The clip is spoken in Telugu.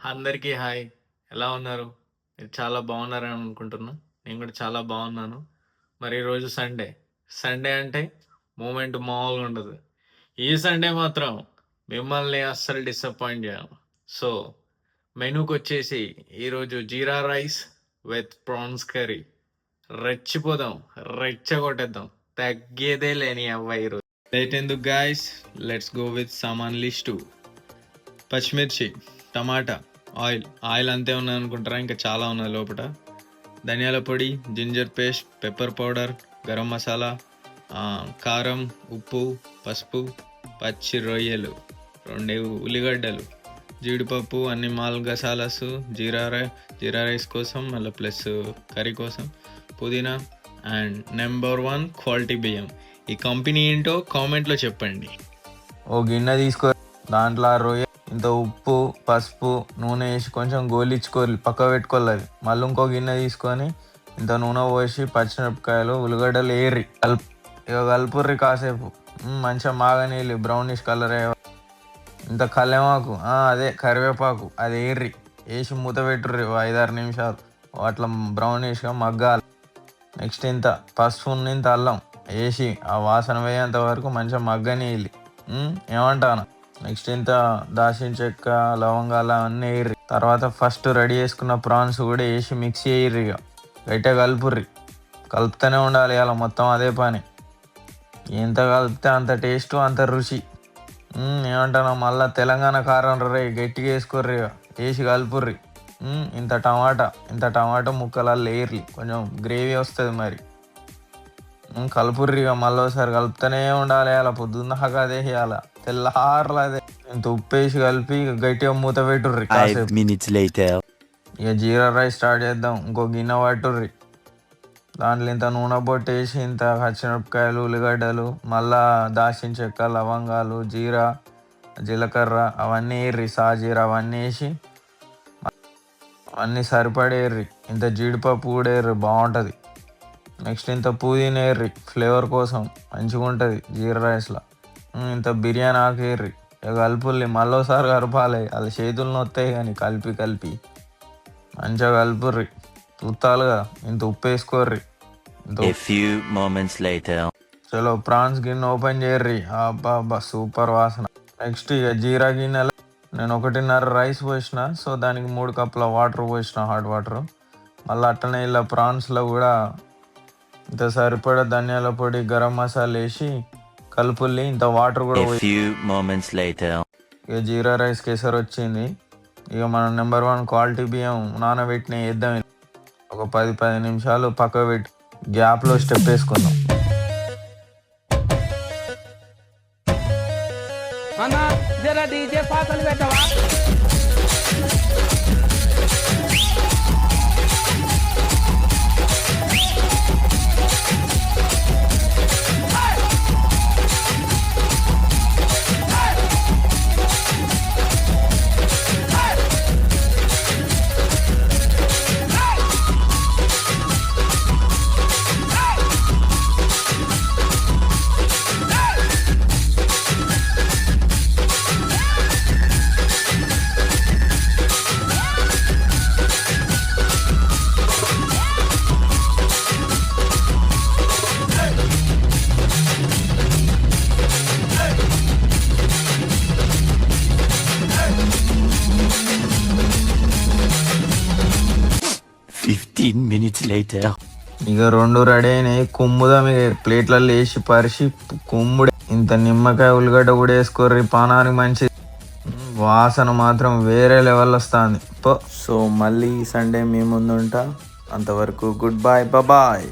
అందరికీ హాయ్. ఎలా ఉన్నారు? మీరు చాలా బాగున్నారని అనుకుంటున్నా. నేను కూడా చాలా బాగున్నాను. మరి ఈరోజు సండే. సండే అంటే మూమెంట్ మామూలుగా ఉండదు. ఈ సండే మాత్రం మిమ్మల్ని అస్సలు డిసప్పాయింట్ చేయను. సో, మెనూకొచ్చేసి ఈరోజు జీరా రైస్ విత్ ప్రాన్స్ కర్రీ. రెచ్చిపోదాం, రెచ్చగొట్టేద్దాం. తగ్గేదే లేని అవ్వ ఈరోజు. లేట్ ఎందుకు గాయ్స్? లెట్స్ గో విత్ సామాన్ లిస్టు. పచ్చిమిర్చి, టమాటా, ఆయిల్ అంతే ఉన్నది అనుకుంటారా? ఇంకా చాలా ఉన్నది లోపల. ధనియాల పొడి, ginger paste, pepper powder, garam masala, కారం, ఉప్పు, పసుపు, పచ్చి రొయ్యలు, 2 ఉల్లిగడ్డలు, జీడిపప్పు, అన్ని మాల్ గసాలాసు, జీరా రైస్ కోసం, మళ్ళీ ప్లస్ కర్రీ కోసం, పుదీనా అండ్ నెంబర్ 1 క్వాలిటీ బియ్యం. ఈ కంపెనీ ఏంటో కామెంట్లో చెప్పండి. ఓ గిన్నె తీసుకో, దాంట్లో రొయ్య ఇంత ఉప్పు, పసుపు, నూనె వేసి కొంచెం గోలించుకోవాలి, పక్క పెట్టుకోవాలి. మళ్ళీ ఇంకో గిన్నె తీసుకొని ఇంత నూనె పోసి పచ్చిమిరపకాయలు, ఉల్లిగడ్డలు ఏర్రి కలుపుర్రి కాసేపు. మంచిగా మాగనీళ్ళు బ్రౌనిష్ కలర్ ఇంత కల్లెమాకు, అదే కరివేపాకు, అది వేసి మూత పెట్టుర్రి 5-6 నిమిషాలు అట్లా బ్రౌనిష్గా మగ్గాలి. నెక్స్ట్ ఇంత పసుపు, ఇంత అల్లం వేసి ఆ వాసన వేయేంత వరకు మంచిగా మగ్గనీయాలి. ఏమంటాను? నెక్స్ట్ ఇంత దాల్చిన చెక్క, లవంగాలు అన్నీ వేయర్రి. తర్వాత ఫస్ట్ రెడీ చేసుకున్న ప్రాన్స్ కూడా వేసి మిక్స్ చేయర్రి. గట్టిగా కలుపుర్రి, కలుపుతూనే ఉండాలి. అలా మొత్తం అదే పని. ఎంత కలిపితే అంత టేస్ట్, అంత రుచి. ఏమంటాను? మళ్ళీ తెలంగాణ కారం గట్టిగా వేసుకోర్రి, వేసి కలుపుర్రి. ఇంత టమాటా ముక్కలలో వేయర్రి, కొంచెం గ్రేవీ వస్తుంది. మరి కలుపుర్రి, మళ్ళీ ఒకసారి కలుపుతూనే ఉండాలి. అలా పొద్దున్న అదే వేయాలి, తెల్లార్లు అదే. ఇంత ఉప్పేసి కలిపి గట్టిగా మూత పెట్టుర్రి. ఇక జీరా రైస్ స్టార్ట్ చేద్దాం. ఇంకో గిన్నె పట్టుర్రి, దాంట్లో ఇంత నూనె పొట్టేసి ఇంత పచ్చిమిరపకాయలు, ఉల్లిగడ్డలు, మళ్ళా దాల్చిన చెక్క, లవంగాలు, జీరా, జీలకర్ర అవన్నీ వేయర్రి. సాజీరా అవన్నీ వేసి అవన్నీ సరిపడేర్రి. ఇంత జీడిపప్పు కూడా వేయర్రి, బాగుంటుంది. నెక్స్ట్ ఇంత పుదీనా వేయర్రి, ఫ్లేవర్ కోసం మంచిగా ఉంటుంది జీరా రైస్లో. ఇంత బిర్యానీ ఆకు వేయర్రి. ఇక కలుపుల్లి, మళ్ళీసారి కలపాలి. అది చేతులు నొత్తాయి కానీ కలిపి మంచిగా కలుపుర్రి. చూస్తాలుగా ఇంత ఉప్పు వేసుకోర్రి. చలో ప్రాన్స్ గిన్నె ఓపెన్ చేయర్రి. అబ్బా సూపర్ వాసన. నెక్స్ట్ ఇక జీరా గిన్నెలో నేను 1.5 రైస్ పోసిన. సో దానికి 3 కప్పుల వాటర్ పోసిన, హాట్ వాటర్. మళ్ళీ అట్లనే ఇలా ప్రాన్స్లో కూడా ఇంత సరిపడా ధనియాల పొడి, గరం మసాలా వేసి కలుపుల్లి. ఇంత వాటర్ కూడా ఇక జీరా రైస్ కేసరి వచ్చింది. ఇక మనం నెంబర్ 1 క్వాలిటీ బియ్యం నానబెట్టిన వేద్దాం. ఒక 10 నిమిషాలు పక్క పెట్టి గ్యాప్లో స్టెప్ వేసుకుందాం. ఇక 2 రెడీ అయినాయి. కుమ్ముదాం. ఇక ప్లేట్లలో వేసి పరిచి కుమ్ముడే. ఇంత నిమ్మకాయ, ఉల్లిగడ్డ కూడా వేసుకోర్రి, పానానికి మంచి వాసన మాత్రం వేరే లెవెల్ వస్తుంది. సో మళ్ళీ సండే మీ ముందు ఉంటా. అంతవరకు గుడ్ బాయ్, బాయ్.